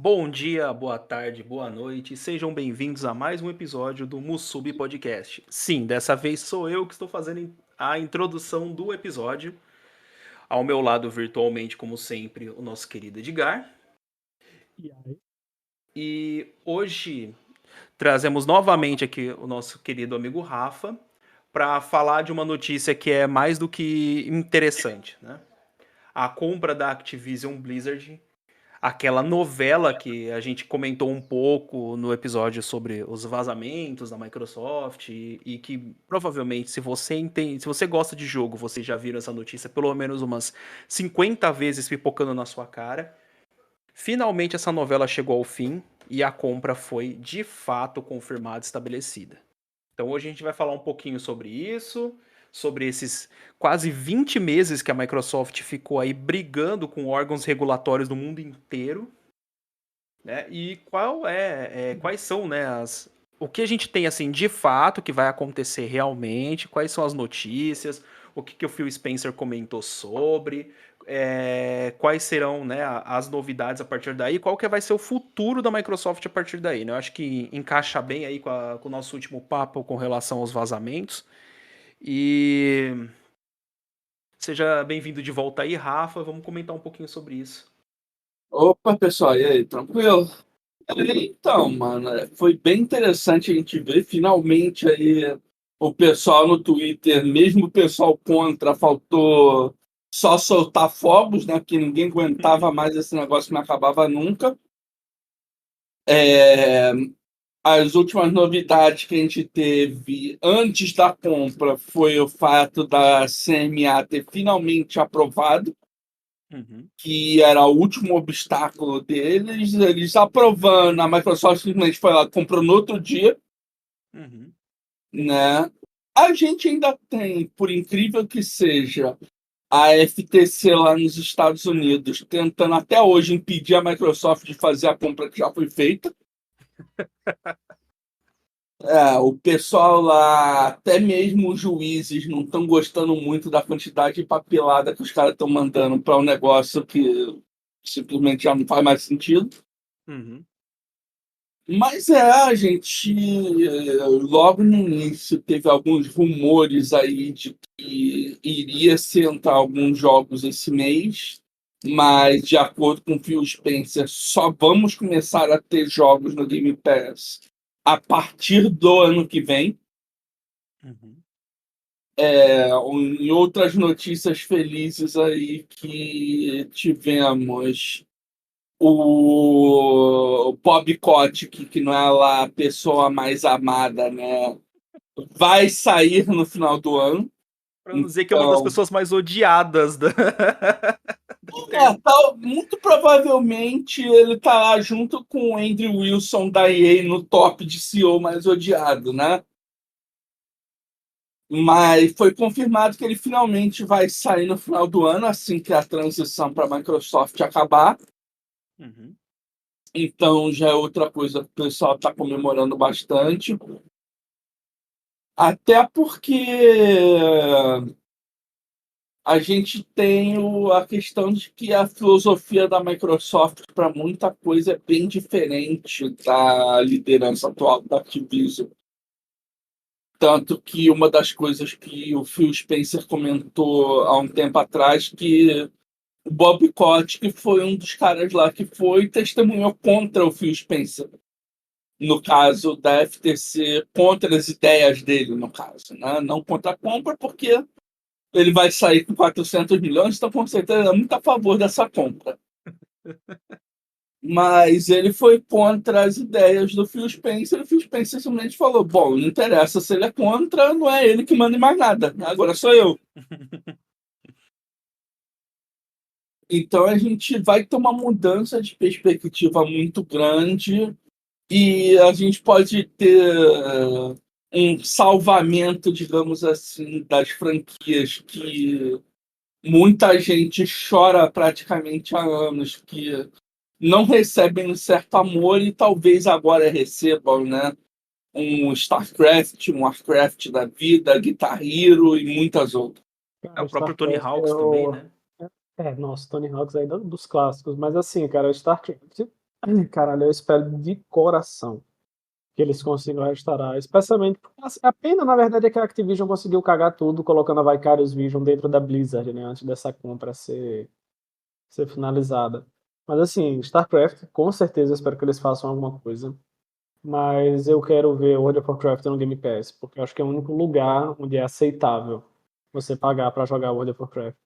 Bom dia, boa tarde, boa noite, sejam bem-vindos a mais um episódio do Musubi Podcast. Sim, dessa vez sou eu que estou fazendo a introdução do episódio. Ao meu lado, virtualmente, como sempre, o nosso querido Edgar. E aí? E hoje trazemos novamente aqui o nosso querido amigo Rafa para falar de uma notícia que é mais do que interessante, né? A compra da Activision Blizzard, aquela novela que a gente comentou um pouco no episódio sobre os vazamentos da Microsoft e que provavelmente se você entende, se você gosta de jogo, você já viram essa notícia pelo menos umas 50 vezes pipocando na sua cara. Finalmente essa novela chegou ao fim e a compra foi de fato confirmada e estabelecida. Então hoje a gente vai falar um pouquinho sobre isso, sobre esses quase 20 meses que a Microsoft ficou aí brigando com órgãos regulatórios do mundo inteiro, né? E quais são, né, o que a gente tem assim de fato que vai acontecer realmente, quais são as notícias, o que o Phil Spencer comentou sobre, quais serão, né, as novidades a partir daí, qual que vai ser o futuro da Microsoft a partir daí, né? Eu acho que encaixa bem aí com o nosso último papo com relação aos vazamentos. E seja bem-vindo de volta aí, Rafa. Vamos comentar um pouquinho sobre isso. Opa, pessoal, e aí, tranquilo? Então, mano, foi bem interessante a gente ver finalmente aí o pessoal no Twitter, mesmo o pessoal contra, faltou só soltar fogos, né? Que ninguém aguentava mais esse negócio que não acabava nunca. É, as últimas novidades que a gente teve antes da compra foi o fato da CMA ter finalmente aprovado, Uhum, que era o último obstáculo deles, eles aprovando, a Microsoft simplesmente foi lá, comprou no outro dia, uhum. né? A gente ainda tem, por incrível que seja, a FTC lá nos Estados Unidos tentando até hoje impedir a Microsoft de fazer a compra que já foi feita. O pessoal lá, até mesmo os juízes, não estão gostando muito da quantidade de papelada que os caras estão mandando para um negócio que simplesmente já não faz mais sentido. Uhum. Mas a gente, logo no início, teve alguns rumores aí de que iria ser entrar alguns jogos esse mês, mas, de acordo com o Phil Spencer, só vamos começar a ter jogos no Game Pass a partir do ano que vem. Uhum. Em outras notícias felizes aí que tivemos, o Bob Kotick, que não é lá a pessoa mais amada, né? Vai sair no final do ano. Pra não dizer que é uma das Então, pessoas mais odiadas da internet. muito provavelmente ele tá lá junto com o Andrew Wilson da EA no top de CEO mais odiado, né? Mas foi confirmado que ele finalmente vai sair no final do ano, assim que a transição para a Microsoft acabar. Uhum. Então já é outra coisa que o pessoal está comemorando bastante. Até porque a gente tem a questão de que a filosofia da Microsoft para muita coisa é bem diferente da liderança atual da Activision. Tanto que uma das coisas que o Phil Spencer comentou há um tempo atrás, que o Bob Kotick foi um dos caras lá que foi e testemunhou contra o Phil Spencer, no caso da FTC, contra as ideias dele, no caso, né? Não contra a compra, porque ele vai sair com 400 milhões, então com certeza é muito a favor dessa compra. Mas ele foi contra as ideias do Phil Spencer, e o Phil Spencer simplesmente falou: bom, não interessa se ele é contra, não é ele que manda em mais nada, agora sou eu. Então a gente vai ter uma mudança de perspectiva muito grande e a gente pode ter um salvamento, digamos assim, das franquias que muita gente chora praticamente há anos, que não recebem um certo amor e talvez agora recebam, né? Um StarCraft, um Warcraft da vida, Guitar Hero e muitas outras. É Cara, o próprio Tony StarCraft Hawks também, né? nossa, Tony Hawks aí dos clássicos, mas assim, cara, o StarCraft, Caralho, eu espero de coração que eles consigam restaurar, especialmente a pena, na verdade, é que a Activision conseguiu cagar tudo colocando a Vicarious Vision dentro da Blizzard, né, antes dessa compra ser finalizada. Mas assim, StarCraft, com certeza eu espero que eles façam alguma coisa. Mas eu quero ver World of Warcraft no Game Pass, porque eu acho que é o único lugar onde é aceitável você pagar pra jogar World of Warcraft.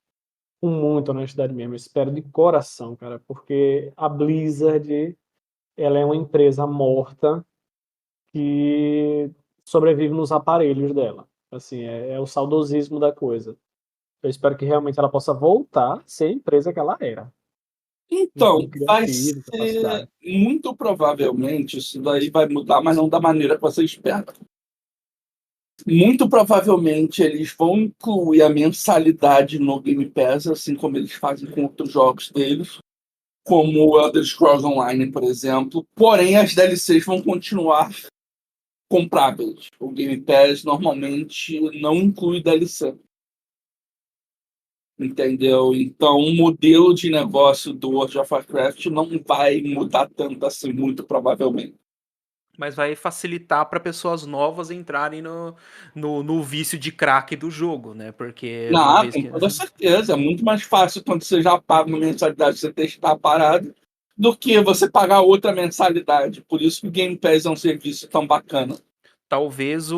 Com muita honestidade mesmo, eu espero de coração, cara, porque a Blizzard, ela é uma empresa morta que sobrevive nos aparelhos dela. Assim, é o saudosismo da coisa. Eu espero que realmente ela possa voltar a ser a empresa que ela era, em Então, termos vai criativo, ser capacidade. muito provavelmente isso daí vai mudar, mas não da maneira que você espera. Muito provavelmente eles vão incluir a mensalidade no Game Pass, assim como eles fazem com outros jogos deles, como o Elder Scrolls Online, por exemplo. Porém, as DLCs vão continuar compráveis. O Game Pass normalmente não inclui DLC. Entendeu? Então, o modelo de negócio do World of Warcraft não vai mudar tanto assim, muito provavelmente. Mas vai facilitar para pessoas novas entrarem no vício de crack do jogo, né? Porque uma Não, vez com que. toda certeza. É muito mais fácil quando você já paga uma mensalidade, você testar a parada, do que você pagar outra mensalidade. Por isso que o Game Pass é um serviço tão bacana. Talvez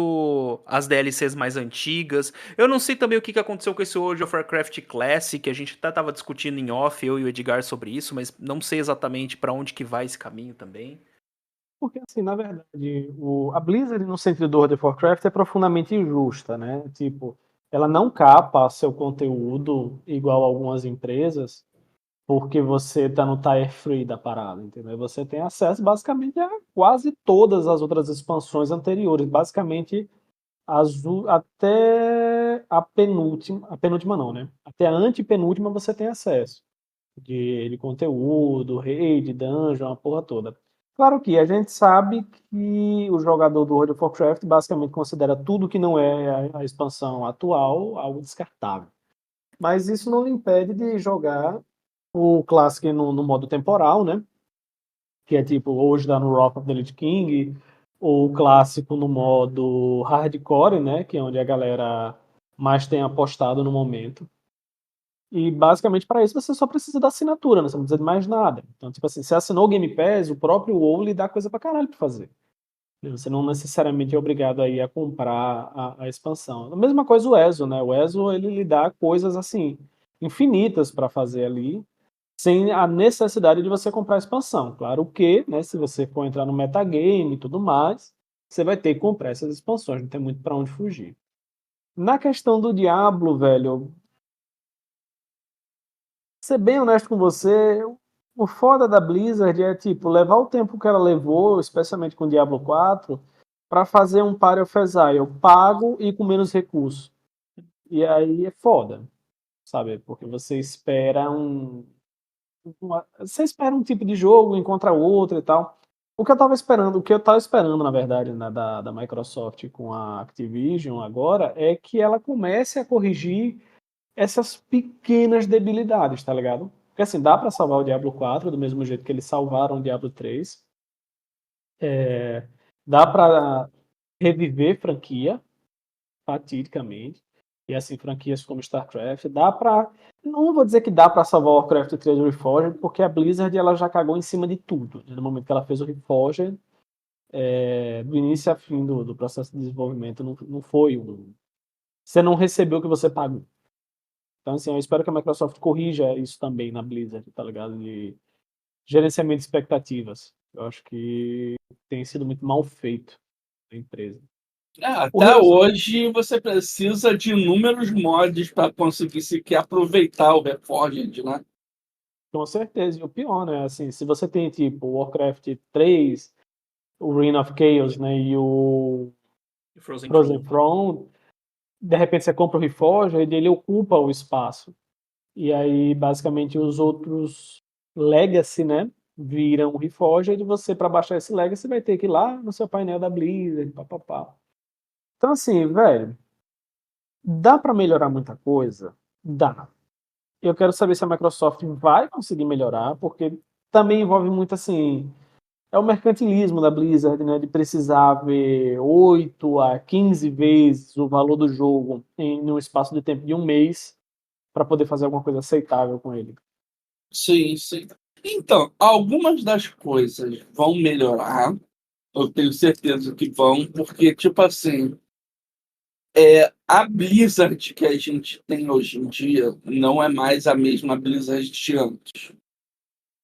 as DLCs mais antigas. Eu não sei também o que aconteceu com esse World of Warcraft Classic. A gente até tava discutindo em off, eu e o Edgar, sobre isso, mas não sei exatamente para onde que vai esse caminho também. Porque, assim, na verdade, a Blizzard, no sentido do World of Warcraft, é profundamente injusta, né? Tipo, ela não capa seu conteúdo igual algumas empresas, porque você tá no tier free da parada, entendeu? Você tem acesso basicamente a quase todas as outras expansões anteriores, basicamente até a penúltima não, né? Até a antepenúltima você tem acesso de conteúdo, raid, dungeon, a porra toda. Claro que a gente sabe que o jogador do World of Warcraft basicamente considera tudo que não é a expansão atual algo descartável. Mas isso não lhe impede de jogar o Classic no modo temporal, né? Que é tipo, hoje dá no Wrath of the Lich King, ou o clássico no modo hardcore, né? Que é onde a galera mais tem apostado no momento. E basicamente para isso você só precisa da assinatura, né? Você não precisa de mais nada. Então, tipo assim, você assinou o Game Pass, o próprio WoW lhe dá coisa pra caralho pra fazer. Você não necessariamente é obrigado aí a comprar a expansão. A mesma coisa o ESO, né? O ESO ele lhe dá coisas assim infinitas para fazer ali, sem a necessidade de você comprar a expansão. Claro que, né, se você for entrar no metagame e tudo mais, você vai ter que comprar essas expansões, não tem muito para onde fugir. Na questão do Diablo, velho, ser bem honesto com você, o foda da Blizzard é, tipo, levar o tempo que ela levou, especialmente com Diablo 4, para fazer um Party of Exile pago e com menos recursos. E aí é foda, sabe? Porque você espera um tipo de jogo, encontra outro e tal. O que eu tava esperando, na verdade, da Microsoft com a Activision agora, é que ela comece a corrigir essas pequenas debilidades, tá ligado? Porque assim, dá pra salvar o Diablo 4 do mesmo jeito que eles salvaram o Diablo 3. Dá pra reviver franquia, fatidicamente. E assim, franquias como StarCraft, dá pra. Não vou dizer que dá pra salvar o Warcraft 3 Reforged, porque a Blizzard ela já cagou em cima de tudo. No momento que ela fez o Reforged, do início a fim do processo de desenvolvimento, não foi um. Você não recebeu o que você pagou. Então, assim, eu espero que a Microsoft corrija isso também na Blizzard, tá ligado? De gerenciamento de expectativas. Eu acho que tem sido muito mal feito na empresa. O Até resto, hoje você precisa de inúmeros mods para conseguir sequer aproveitar o Reforged, né? com certeza. E o pior, né? Assim, se você tem, tipo, o Warcraft 3, o Reign of Chaos, né? E o Frozen Frozen Throne. Throne, de repente você compra o Reforged e ele ocupa o espaço. E aí, basicamente, os outros Legacy, né? Viram o Reforged e você, para baixar esse Legacy, vai ter que ir lá no seu painel da Blizzard, papapá. Então, assim, velho, dá para melhorar muita coisa? Dá. Eu quero saber se a Microsoft vai conseguir melhorar, porque também envolve muito assim, é o mercantilismo da Blizzard, né, de precisar ver 8 a 15 vezes o valor do jogo em um espaço de tempo de um mês para poder fazer alguma coisa aceitável com ele. Sim, sim. Então, algumas das coisas vão melhorar, eu tenho certeza que vão, porque, tipo assim, a Blizzard que a gente tem hoje em dia não é mais a mesma Blizzard de antes.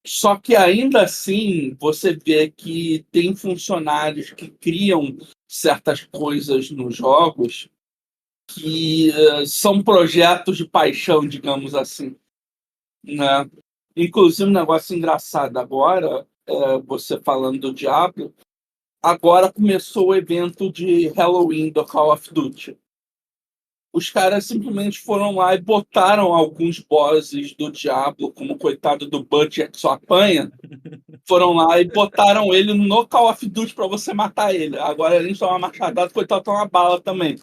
Só que ainda assim, você vê que tem funcionários que criam certas coisas nos jogos que são projetos de paixão, digamos assim, né? Inclusive, um negócio engraçado agora, você falando do Diablo, agora começou o evento de Halloween do Call of Duty. Os caras simplesmente foram lá e botaram alguns bosses do Diablo, como o coitado do Butcher que só apanha, foram lá e botaram ele no Call of Duty pra você matar ele. Agora, além de tomar machadada, o coitado toma uma bala também.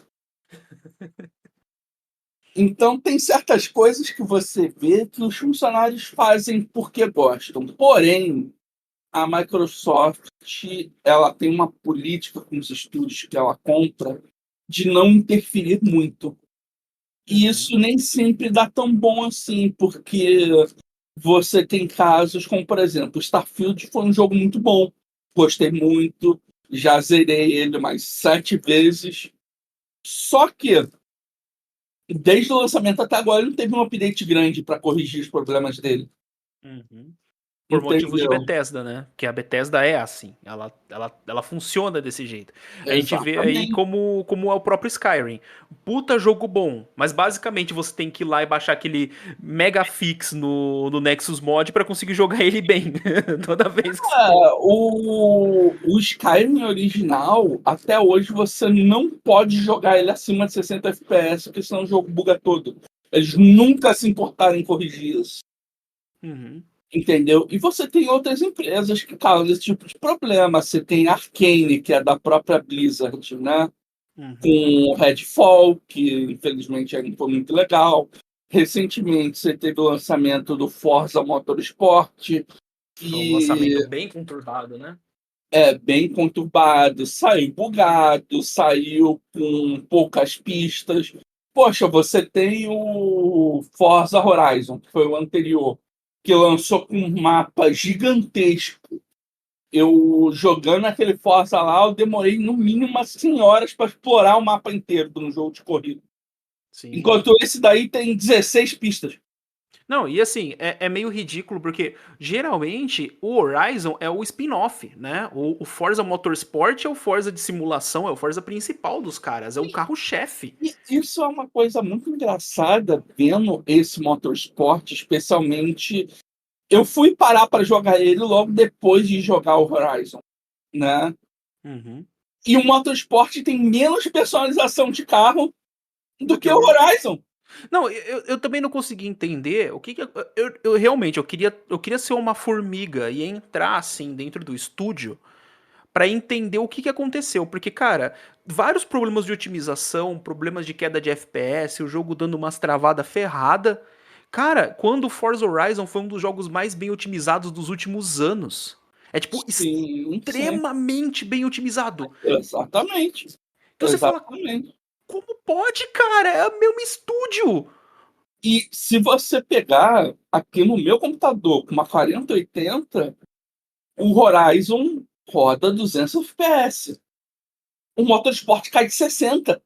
Então, tem certas coisas que você vê que os funcionários fazem porque gostam. Porém, a Microsoft, ela tem uma política com os estúdios que ela compra de não interferir muito. E isso nem sempre dá tão bom assim, porque você tem casos como, por exemplo, Starfield foi um jogo muito bom. Gostei muito, já zerei ele mais 7 vezes. Só que, desde o lançamento até agora, ele não teve um update grande para corrigir os problemas dele. Uhum. Por motivos de Entendeu? Bethesda, né? Que a Bethesda é assim, ela funciona desse jeito. A gente vê aí Exatamente. como é o próprio Skyrim. Puta jogo bom, mas basicamente você tem que ir lá e baixar aquele mega fix no Nexus Mod pra conseguir jogar ele bem. Toda vez que você... O Skyrim original, até hoje, você não pode jogar ele acima de 60 FPS, porque senão o jogo buga todo. Eles nunca se importaram em corrigir isso. Uhum, Entendeu? E você tem outras empresas que causam esse tipo de problema. Você tem a Arcane, que é da própria Blizzard, né? Com uhum. o Redfall, que infelizmente não foi muito legal. Recentemente você teve o lançamento do Forza Motorsport, Foi um lançamento que bem conturbado, né? é bem conturbado, saiu bugado, saiu com poucas pistas. Poxa, você tem o Forza Horizon, que foi o anterior, que lançou com um mapa gigantesco. Eu jogando aquele Forza lá, eu demorei no mínimo umas 100 horas para explorar o mapa inteiro de um jogo de corrida. Sim. Enquanto esse daí tem 16 pistas. Não, e assim, é meio ridículo porque geralmente o Horizon é o spin-off, né? O Forza Motorsport é o Forza de simulação, é o Forza principal dos caras, é o carro-chefe. E isso é uma coisa muito engraçada vendo esse Motorsport, especialmente. Eu fui parar para jogar ele logo depois de jogar o Horizon, né? Uhum. E o Motorsport tem menos personalização de carro Do do que que o o Horizon. Não, eu também não consegui entender o que eu realmente eu queria ser uma formiga e entrar assim dentro do estúdio pra entender o que aconteceu, porque cara, vários problemas de otimização, problemas de queda de FPS, o jogo dando umas travada ferrada. Cara, quando o Forza Horizon foi um dos jogos mais bem otimizados dos últimos anos. É tipo Sim, sim. extremamente bem otimizado. Exatamente. Então você fala, Exatamente. como pode, cara? É o mesmo estúdio. E se você pegar aqui no meu computador com uma 4080, o Horizon roda 200 FPS. O Motorsport cai de 60.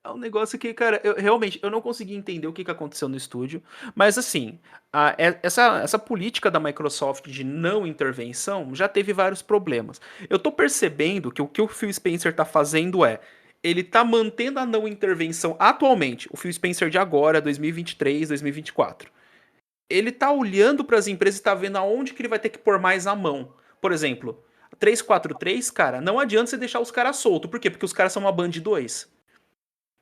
É um negócio que, cara, eu não consegui entender o que aconteceu no estúdio, mas assim, essa política da Microsoft de não intervenção já teve vários problemas. Eu tô percebendo que o Phil Spencer tá fazendo ele tá mantendo a não intervenção atualmente, o Phil Spencer de agora, 2023, 2024. Ele tá olhando para as empresas e tá vendo aonde que ele vai ter que pôr mais a mão. Por exemplo, 343, cara, não adianta você deixar os caras soltos. Por quê? Porque os caras são uma band de dois.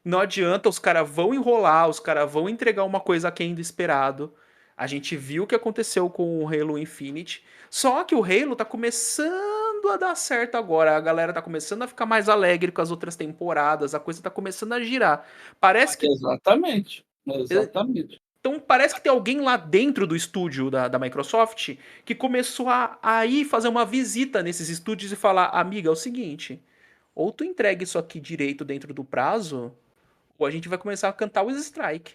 Não adianta, os caras vão enrolar, os caras vão entregar uma coisa aquém do esperado. A gente viu o que aconteceu com o Halo Infinite. Só que o Halo tá começando a dar certo agora. A galera tá começando a ficar mais alegre com as outras temporadas. A coisa tá começando a girar. Parece que Exatamente. Exatamente. Então parece que tem alguém lá dentro do estúdio da Microsoft que começou a ir fazer uma visita nesses estúdios e falar, amiga, é o seguinte, ou tu entrega isso aqui direito dentro do prazo, ou a gente vai começar a cantar o strike.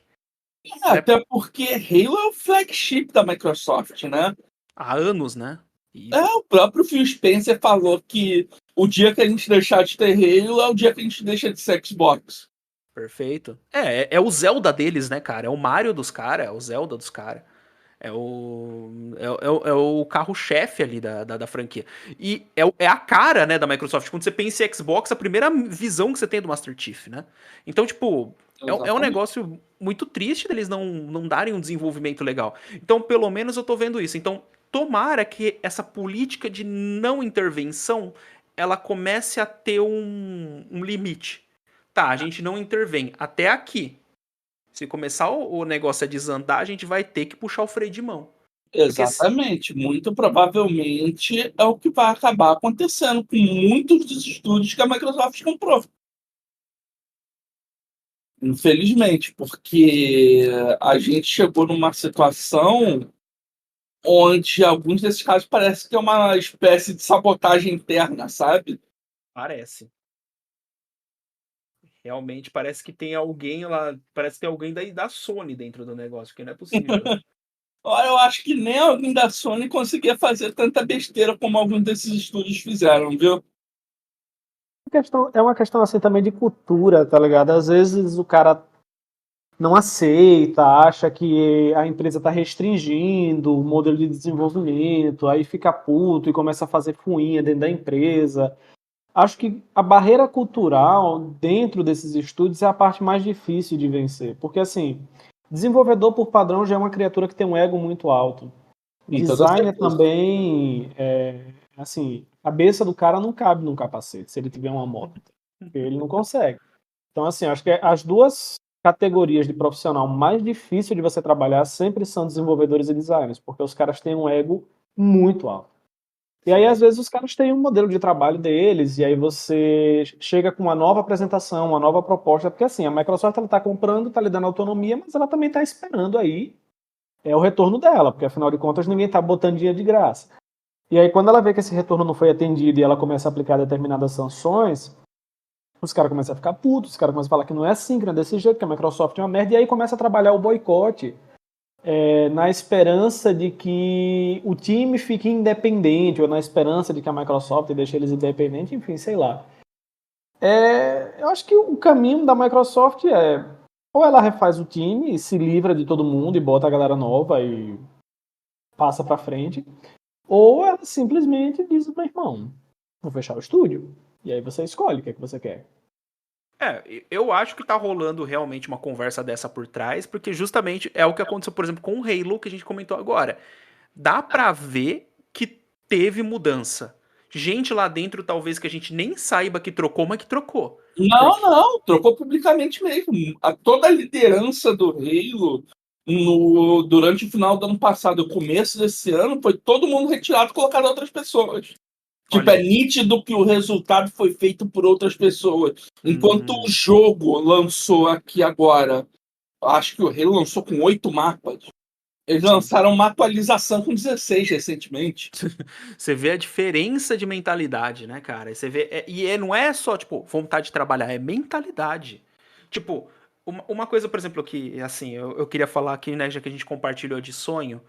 Né? Até porque Halo é o flagship da Microsoft, né? Há anos, né? E O próprio Phil Spencer falou que o dia que a gente deixar de ter Halo é o dia que a gente deixa de ser Xbox. perfeito. É o Zelda deles, né, cara? É o Mario dos caras, é o Zelda dos caras. É o carro-chefe ali da franquia. E é a cara, né, da Microsoft. Quando você pensa em Xbox, a primeira visão que você tem é do Master Chief, né? Então, tipo, é um Exatamente. negócio muito triste deles não darem um desenvolvimento legal. Então, pelo menos eu tô vendo isso. Então, tomara que essa política de não intervenção, ela comece a ter um limite. Tá, a gente não intervém até aqui. Se começar o negócio a desandar, a gente vai ter que puxar o freio de mão. Porque Exatamente. Muito provavelmente é o que vai acabar acontecendo com muitos dos estúdios que a Microsoft comprou. Infelizmente, porque a gente chegou numa situação onde alguns desses casos parece que é uma espécie de sabotagem interna, sabe? parece. Realmente parece que tem alguém lá. Parece que tem alguém da Sony dentro do negócio, que não é possível. Olha, eu acho que nem alguém da Sony conseguia fazer tanta besteira como alguns desses estúdios fizeram, viu? É uma questão assim também de cultura, tá ligado? Às vezes o cara não aceita, acha que a empresa está restringindo o modelo de desenvolvimento, aí fica puto e começa a fazer fuinha dentro da empresa. Acho que a barreira cultural dentro desses estúdios é a parte mais difícil de vencer, porque assim, desenvolvedor por padrão já é uma criatura que tem um ego muito alto. Com toda Designer certeza. também, assim, a cabeça do cara não cabe num capacete se ele tiver uma moto, porque ele não consegue. Então, assim, acho que as duas categorias de profissional mais difíceis de você trabalhar sempre são desenvolvedores e designers, porque os caras têm um ego muito alto. E aí, às vezes, os caras têm um modelo de trabalho deles, e aí você chega com uma nova apresentação, uma nova proposta, porque assim, a Microsoft está comprando, está lhe dando autonomia, mas ela também está esperando aí o retorno dela, porque afinal de contas ninguém está botando dinheiro de graça. E aí, quando ela vê que esse retorno não foi atendido e ela começa a aplicar determinadas sanções, os caras começam a ficar putos, os caras começam a falar que não é assim, que não é desse jeito, que a Microsoft é uma merda, e aí começa a trabalhar o boicote na esperança de que o time fique independente, ou na esperança de que a Microsoft deixe eles independentes, enfim, sei lá. Eu acho que o caminho da Microsoft ou ela refaz o time e se livra de todo mundo e bota a galera nova e passa pra frente, ou ela simplesmente diz, meu irmão, vou fechar o estúdio. E aí você escolhe o que é que você quer. Eu acho que tá rolando realmente uma conversa dessa por trás, porque justamente é o que aconteceu, por exemplo, com o Halo, que a gente comentou agora. Dá pra ver que teve mudança. Gente lá dentro, talvez que a gente nem saiba que trocou, mas que trocou. Porque, Não, trocou publicamente mesmo. Toda a liderança do Halo durante o final do ano passado e o começo desse ano foi todo mundo retirado e colocado outras pessoas. Tipo, olha é aí. nítido que o resultado foi feito por outras pessoas. Enquanto o Hum, jogo lançou aqui agora, acho que o Halo lançou com 8 mapas. Eles sim. lançaram uma atualização com 16 recentemente. Você vê a diferença de mentalidade, né, cara? Você vê, não é só, tipo, vontade de trabalhar, é mentalidade. Tipo, uma coisa, por exemplo, que, assim, eu queria falar aqui, né, já que a gente compartilhou de sonho,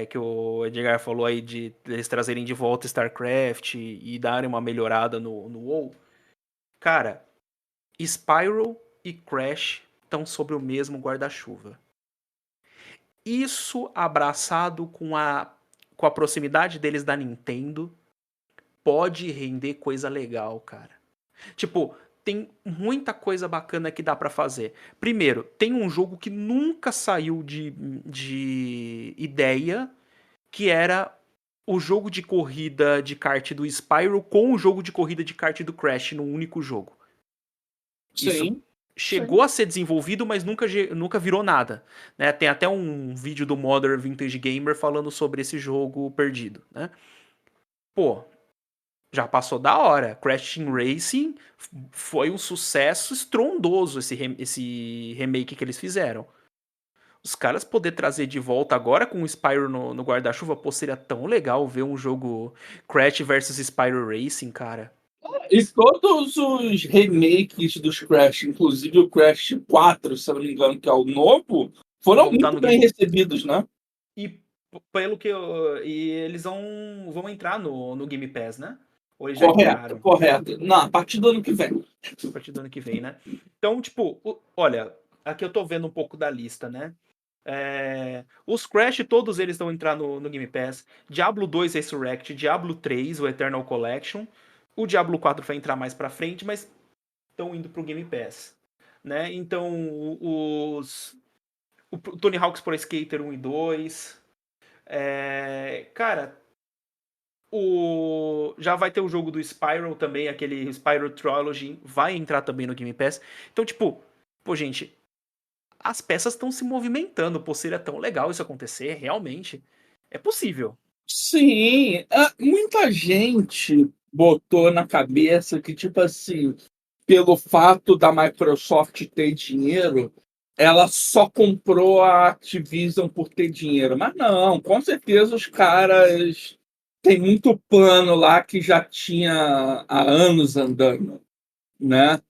que o Edgar falou aí de eles trazerem de volta StarCraft e darem uma melhorada no WoW. Cara, Spyro e Crash estão sob o mesmo guarda-chuva. Isso abraçado com a proximidade deles da Nintendo pode render coisa legal, cara. Tipo, tem muita coisa bacana que dá pra fazer. Primeiro, tem um jogo que nunca saiu de ideia, que era o jogo de corrida de kart do Spyro com o jogo de corrida de kart do Crash num único jogo. Isso Sim, chegou a ser desenvolvido, mas nunca virou nada. Né? Tem até um vídeo do Modern Vintage Gamer falando sobre esse jogo perdido. Né? Pô, já passou da hora. Crash Team Racing foi um sucesso estrondoso esse remake que eles fizeram. os caras poder trazer de volta agora com o Spyro no guarda-chuva, pô, seria tão legal ver um jogo Crash versus Spyro Racing, cara. E todos os remakes dos Crash, inclusive o Crash 4, se eu não me engano, que é o novo, foram Vão tá muito no bem Game- recebidos, né? E pelo que e eles vão entrar no Game Pass, né? Ou eles já Correto, entraram correto. Não, a partir do ano que vem. a partir do ano que vem, né? Então, tipo, olha, aqui eu tô vendo um pouco da lista, né? Os Crash, todos eles vão entrar no Game Pass. Diablo 2 Resurrect, Diablo 3, o Eternal Collection. O Diablo 4 vai entrar mais pra frente, mas estão indo pro Game Pass, né? Então, o Tony Hawk's Pro Skater 1 e 2. Cara, já vai ter o jogo do Spyro também, aquele Spyro Trilogy, vai entrar também no Game Pass. Então, tipo, pô, gente, as peças estão se movimentando. Pô, seria tão legal isso acontecer, realmente. É possível. Sim, muita gente botou na cabeça que, tipo assim, pelo fato da Microsoft ter dinheiro, ela só comprou a Activision por ter dinheiro. Mas não, com certeza os caras têm muito plano lá que já tinha há anos andando, né?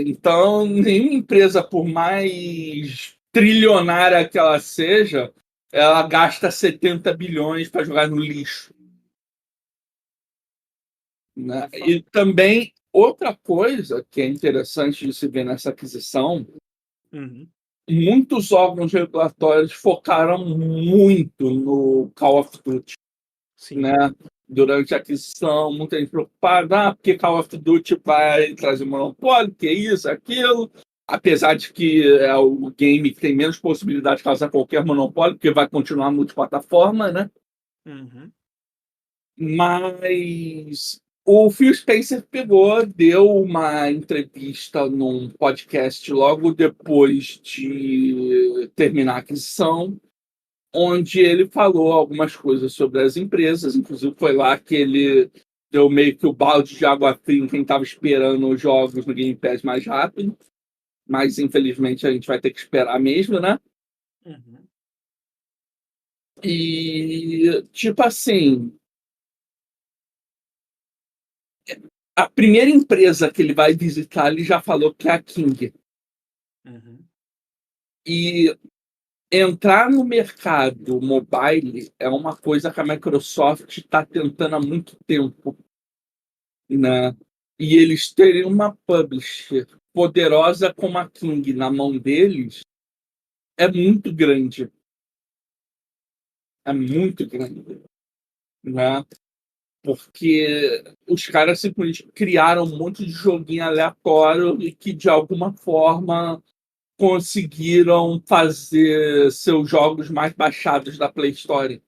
Então, nenhuma empresa, por mais trilionária que ela seja, ela gasta 70 bilhões para jogar no lixo, né? E também, outra coisa que é interessante de se ver nessa aquisição, Uhum. muitos órgãos regulatórios focaram muito no Call of Duty, Sim. né? Durante a aquisição, muita gente preocupada, porque Call of Duty vai trazer monopólio, que isso, aquilo. Apesar de que é o game que tem menos possibilidade de causar qualquer monopólio, porque vai continuar multiplataforma, né? Uhum. Mas o Phil Spencer pegou, deu uma entrevista num podcast logo depois de terminar a aquisição, onde ele falou algumas coisas sobre as empresas, inclusive foi lá que ele deu meio que o balde de água fria em quem estava esperando os jogos no Game Pass mais rápido, mas infelizmente a gente vai ter que esperar mesmo, né? Uhum. E, tipo assim, a primeira empresa que ele vai visitar, ele já falou que é a King. Uhum. E entrar no mercado mobile é uma coisa que a Microsoft está tentando há muito tempo, né? E eles terem uma publisher poderosa como a King na mão deles é muito grande. É muito grande, né? Porque os caras simplesmente criaram um monte de joguinho aleatório e que, de alguma forma, conseguiram fazer seus jogos mais baixados da Play Store.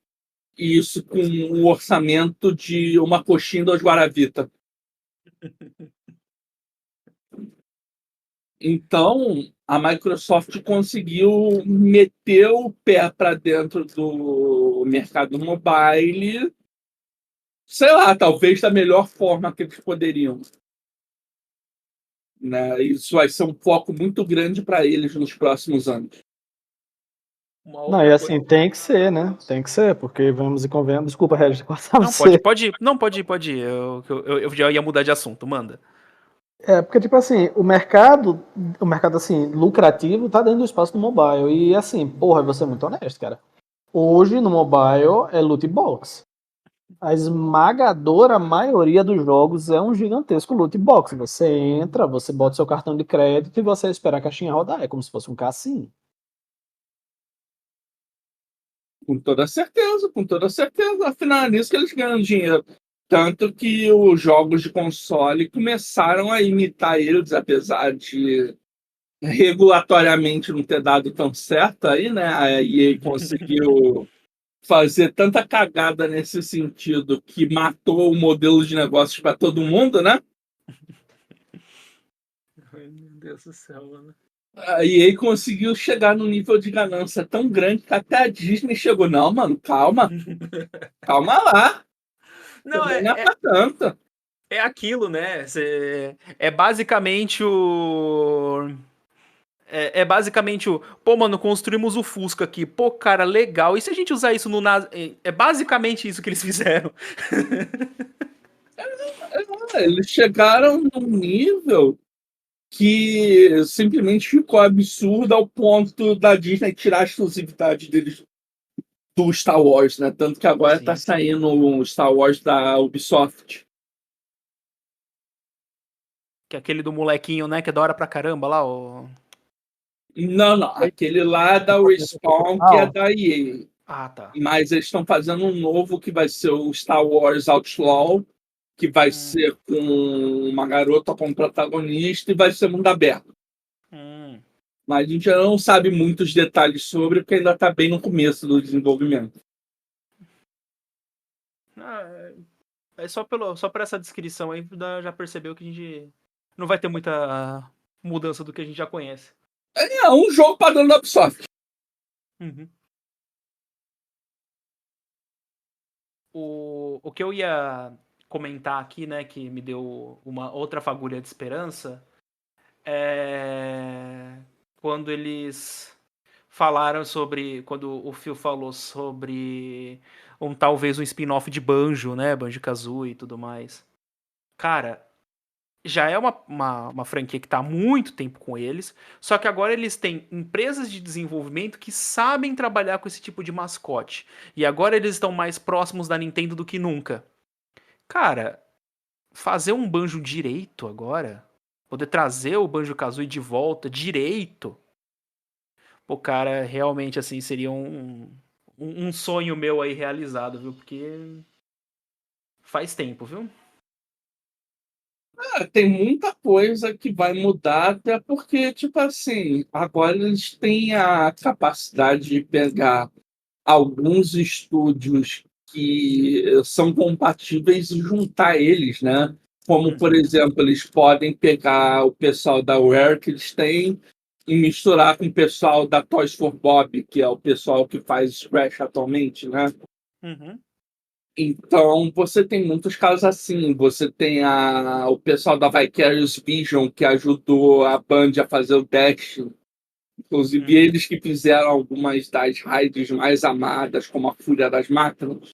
E isso com um orçamento de uma coxinha dos Guaravita. Então, a Microsoft conseguiu meter o pé para dentro do mercado mobile, sei lá, talvez da melhor forma que eles poderiam. Né? Isso vai ser um foco muito grande para eles nos próximos anos. Uma Não, e outra coisa. assim, tem que ser, né? Tem que ser, porque vamos e convenhamos. Desculpa, Regis, cortar Não, você. pode ir. Não, pode ir. Eu já ia mudar de assunto, manda. Porque, tipo assim, o mercado, assim, lucrativo tá dentro do espaço do mobile. E, assim, porra, eu vou ser muito honesto, cara. Hoje, no mobile, é loot box. A esmagadora maioria dos jogos é um gigantesco loot box. Você entra, você bota seu cartão de crédito e você espera a caixinha rodar. É como se fosse um cassino. Com toda certeza, com toda certeza. Afinal, é nisso que eles ganham dinheiro. Tanto que os jogos de console começaram a imitar eles, apesar de regulatoriamente não ter dado tão certo aí, né? A EA conseguiu fazer tanta cagada nesse sentido que matou o modelo de negócios para todo mundo, né? Ai, meu Deus do céu, mano. A EA conseguiu chegar num nível de ganância tão grande que até a Disney chegou. Não, mano, calma, calma lá. Não, Também não é pra tanto. é aquilo, né? É basicamente o. É basicamente o... Pô, mano, construímos o Fusca aqui. Pô, cara, legal. E se a gente usar isso no... É basicamente isso que eles fizeram. Eles chegaram num nível que simplesmente ficou absurdo ao ponto da Disney tirar a exclusividade deles do Star Wars, né? Tanto que agora tá Sim. saindo o Star Wars da Ubisoft. Que é aquele do molequinho, né? Que é da hora pra caramba lá, o... Não. Aquele lá é da Respawn, que é da EA. Ah, tá. Mas eles estão fazendo um novo que vai ser o Star Wars Outlaw, que vai ser com uma garota como protagonista e vai ser mundo aberto. Mas a gente não sabe muitos detalhes sobre, porque ainda está bem no começo do desenvolvimento. É só por essa descrição aí, já percebeu que a gente não vai ter muita mudança do que a gente já conhece. É um jogo padrão da Ubisoft. O que eu ia comentar aqui, né, que me deu uma outra fagulha de esperança, é quando eles falaram sobre, quando o Phil falou sobre talvez um spin-off de Banjo, né, Banjo-Kazooie e tudo mais. Cara, já é uma franquia que está há muito tempo com eles, só que agora eles têm empresas de desenvolvimento que sabem trabalhar com esse tipo de mascote. E agora eles estão mais próximos da Nintendo do que nunca. Cara, fazer um Banjo direito agora, poder trazer o Banjo-Kazooie de volta direito, pô, cara, realmente assim seria um sonho meu aí realizado, viu? Porque faz tempo, viu? Tem muita coisa que vai mudar, até porque, tipo assim, agora eles têm a capacidade de pegar alguns estúdios que são compatíveis e juntar eles, né? Como, por exemplo, eles podem pegar o pessoal da Rare que eles têm e misturar com o pessoal da Toys for Bob, que é o pessoal que faz Scratch atualmente, né? Então, você tem muitos casos assim. Você tem o pessoal da Vicarious Vision, que ajudou a Band a fazer o Dash. Inclusive, eles que fizeram algumas das raids mais amadas, como a Fúria das Máquinas.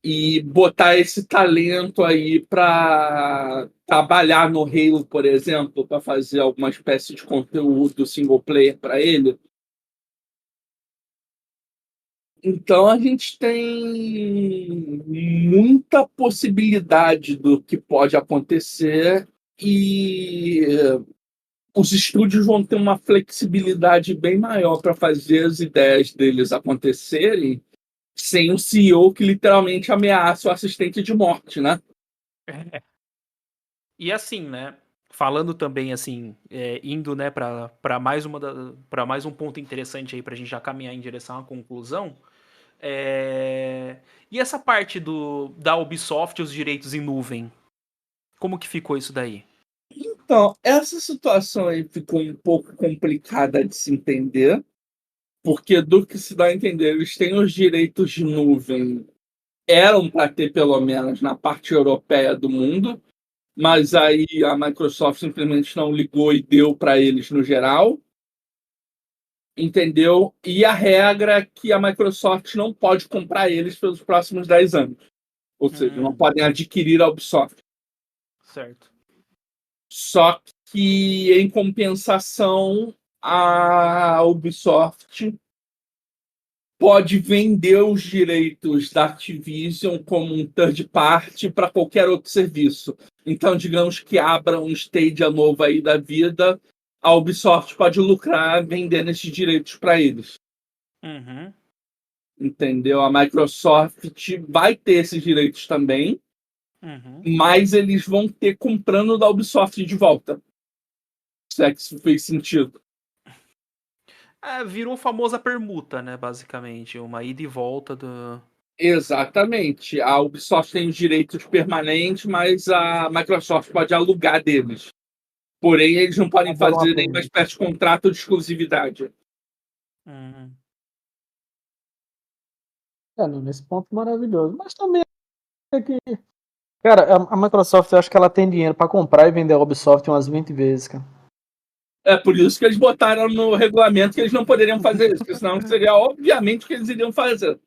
E botar esse talento aí para trabalhar no Halo, por exemplo, para fazer alguma espécie de conteúdo single player para ele. Então a gente tem muita possibilidade do que pode acontecer e os estúdios vão ter uma flexibilidade bem maior para fazer as ideias deles acontecerem sem o CEO que literalmente ameaça o assistente de morte, né? E assim, né? Falando também assim, indo, né, para mais um ponto interessante aí pra gente já caminhar em direção à conclusão. E essa parte da Ubisoft, os direitos em nuvem, como que ficou isso daí? Então, essa situação aí ficou um pouco complicada de se entender, porque do que se dá a entender, eles têm os direitos de nuvem, eram para ter pelo menos na parte europeia do mundo, mas aí a Microsoft simplesmente não ligou e deu para eles no geral, entendeu? E a regra é que a Microsoft não pode comprar eles pelos próximos 10 anos, ou seja, não podem adquirir a Ubisoft. Certo. Só que, em compensação, a Ubisoft pode vender os direitos da Activision como um third party para qualquer outro serviço. Então, digamos que abra um Stadia novo aí da vida, a Ubisoft pode lucrar vendendo esses direitos para eles. Entendeu? A Microsoft vai ter esses direitos também, mas eles vão ter comprando da Ubisoft de volta. Se é que isso fez sentido. Virou famosa permuta, né, basicamente, uma ida e volta do... Exatamente. A Ubisoft tem os direitos permanentes, mas a Microsoft pode alugar deles. Porém, eles não podem fazer nenhuma espécie de contrato de exclusividade. Nesse ponto maravilhoso. Mas também é que... Cara, a Microsoft, eu acho que ela tem dinheiro pra comprar e vender a Ubisoft umas 20 vezes, cara. É por isso que eles botaram no regulamento que eles não poderiam fazer isso, porque senão seria obviamente o que eles iriam fazer.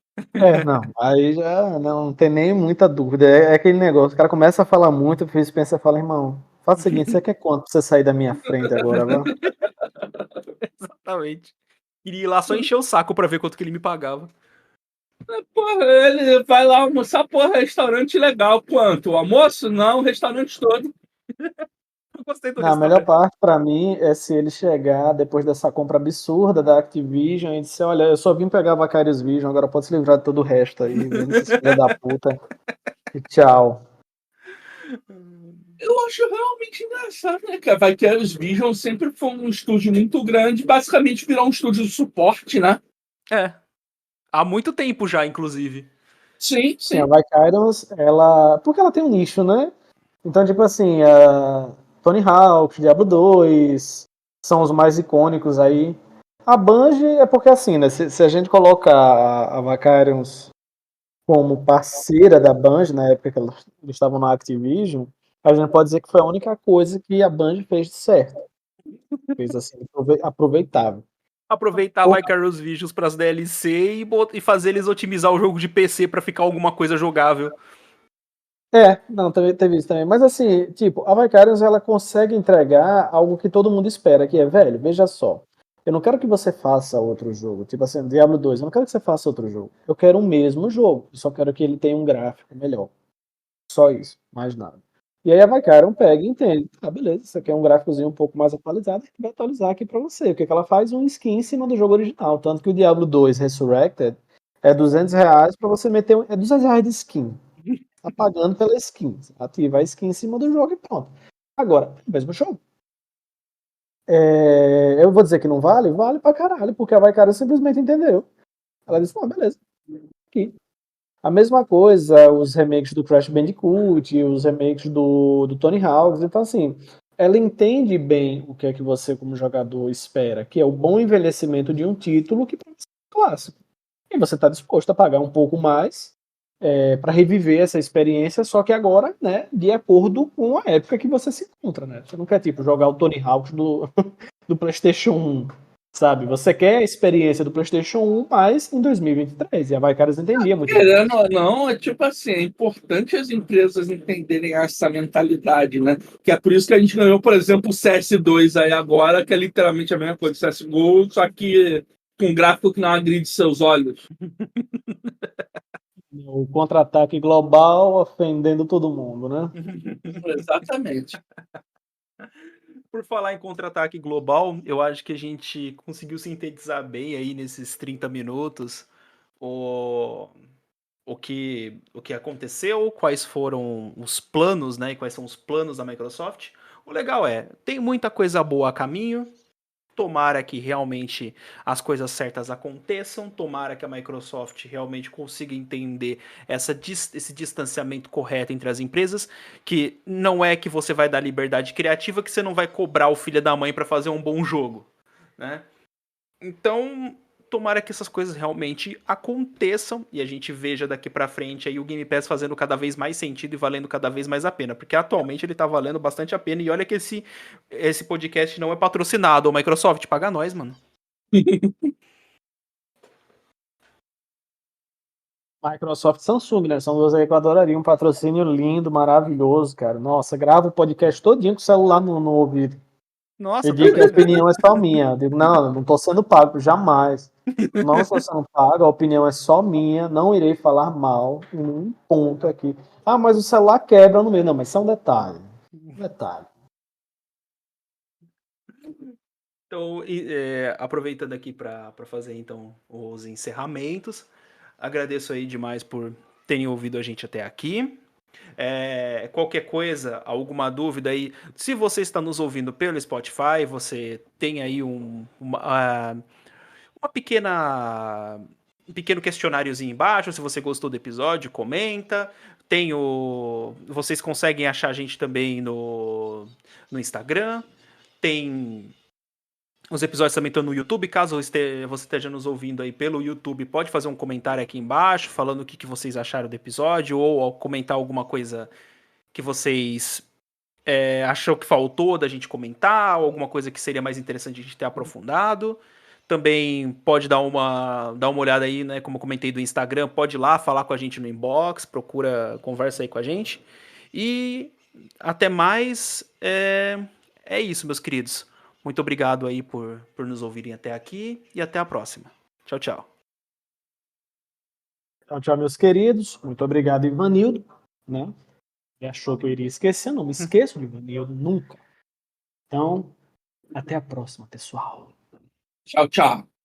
Não, aí já não tem nem muita dúvida. É aquele negócio, o cara começa a falar muito, o Felipe pensa e fala, irmão, faz o seguinte, você quer quanto pra você sair da minha frente agora, vá? Exatamente. Queria ir lá só encher o saco pra ver quanto que ele me pagava. Porra, ele vai lá almoçar, porra, restaurante legal. Quanto? O almoço? Não, o restaurante todo. Eu gostei do Não, a melhor restaurante. parte pra mim é se ele chegar depois dessa compra absurda da Activision e disser, olha, eu só vim pegar a Vicarious Vision, agora pode se livrar de todo o resto aí, vendo esses filha da puta. E tchau. Eu acho realmente engraçado, né, cara? Vai que os Vision sempre foi um estúdio muito grande, basicamente virou um estúdio de suporte, né? É. Há muito tempo já, inclusive. Sim, Sim, a sim. Vicarious, ela... Porque ela tem um nicho, né? Então, tipo assim, a Tony Hawk, Diablo 2, são os mais icônicos aí. A Bungie é porque assim, né? Se a gente coloca a Vicarious como parceira da Bungie, na época que eles estavam na Activision, a gente pode dizer que foi a única coisa que a Bungie fez de certo. Fez assim, aproveitável. Aproveitar a Porra, Vicarious Visions pras DLC e fazer eles otimizar o jogo de PC pra ficar alguma coisa jogável. não, teve isso também. Mas assim, tipo, a Vicarious ela consegue entregar algo que todo mundo espera, que é, velho, veja só. Eu não quero que você faça outro jogo. Tipo assim, Diablo 2, eu não quero que você faça outro jogo. Eu quero o mesmo jogo. Eu só quero que ele tenha um gráfico melhor. Só isso, mais nada. E aí a Vicarion pega e entende. Ah, beleza, isso aqui é um gráficozinho um pouco mais atualizado, a gente vai atualizar aqui pra você. O que que ela faz? Um skin em cima do jogo original. Tanto que o Diablo 2 Resurrected é R$ 200 pra você meter. É R$ 200 de skin. Tá pagando pela skin. Ativa a skin em cima do jogo e pronto. Agora, mesmo jogo. Eu vou dizer que não vale? Vale pra caralho, porque a Vicarion simplesmente entendeu. Ela disse, não, beleza. Aqui. A mesma coisa, os remakes do Crash Bandicoot, os remakes do Tony Hawk. Então, assim, ela entende bem o que é que você, como jogador, espera, que é o bom envelhecimento de um título que pode ser um clássico. E você está disposto a pagar um pouco mais para reviver essa experiência, só que agora, né, de acordo com a época que você se encontra, né? Você não quer, tipo, jogar o Tony Hawk do PlayStation 1, sabe? Você quer a experiência do PlayStation 1, mas em 2023. E a Vicarious entendia muito bem Querendo isso. ou não, é tipo assim, é importante as empresas entenderem essa mentalidade, né? Que é por isso que a gente ganhou, por exemplo, o CS2 aí agora, que é literalmente a mesma coisa do CSGO, só que com um gráfico que não agride seus olhos. O contra-ataque global ofendendo todo mundo, né? Exatamente. Por falar em contra-ataque global, eu acho que a gente conseguiu sintetizar bem aí nesses 30 minutos o, o que aconteceu, quais foram os planos, né? E quais são os planos da Microsoft. O legal é, tem muita coisa boa a caminho. Tomara que realmente as coisas certas aconteçam, tomara que a Microsoft realmente consiga entender esse distanciamento correto entre as empresas, que não é que você vai dar liberdade criativa que você não vai cobrar o filho da mãe para fazer um bom jogo, né? Então, tomara que essas coisas realmente aconteçam e a gente veja daqui pra frente aí o Game Pass fazendo cada vez mais sentido e valendo cada vez mais a pena, porque atualmente ele tá valendo bastante a pena e olha que esse podcast não é patrocinado, ô Microsoft, paga nós, mano. Microsoft e Samsung, né? São duas aí que eu adoraria. Um patrocínio lindo, maravilhoso, cara. Nossa, gravo o podcast todinho com o celular no ouvido. E Nossa, digo que a também, velho. opinião é só minha. Eu digo, não tô sendo pago, jamais. Não estou sendo pago, a opinião é só minha. Não irei falar mal em nenhum ponto aqui. Ah, mas o celular quebra no meio. Não, mas isso é um detalhe. Um detalhe. Então, aproveitando aqui para fazer então os encerramentos, agradeço aí demais por terem ouvido a gente até aqui. Qualquer coisa, alguma dúvida aí, se você está nos ouvindo pelo Spotify, você tem aí uma um pequeno questionáriozinho embaixo. Se você gostou do episódio, comenta. Vocês conseguem achar a gente também no Instagram. Tem os episódios também estão no YouTube. Caso você esteja nos ouvindo aí pelo YouTube, pode fazer um comentário aqui embaixo falando o que vocês acharam do episódio ou comentar alguma coisa que vocês achou que faltou da gente comentar, alguma coisa que seria mais interessante a gente ter aprofundado. Também pode dar uma olhada aí, né? Como eu comentei do Instagram, pode ir lá falar com a gente no inbox, conversa aí com a gente. E até mais. É isso, meus queridos. Muito obrigado aí por nos ouvirem até aqui e até a próxima. Tchau, tchau. Então, tchau, meus queridos. Muito obrigado, Ivanildo. Né? Ele achou que eu iria esquecer, não me esqueço de Ivanildo, nunca. Então, até a próxima, pessoal. Tchau, tchau.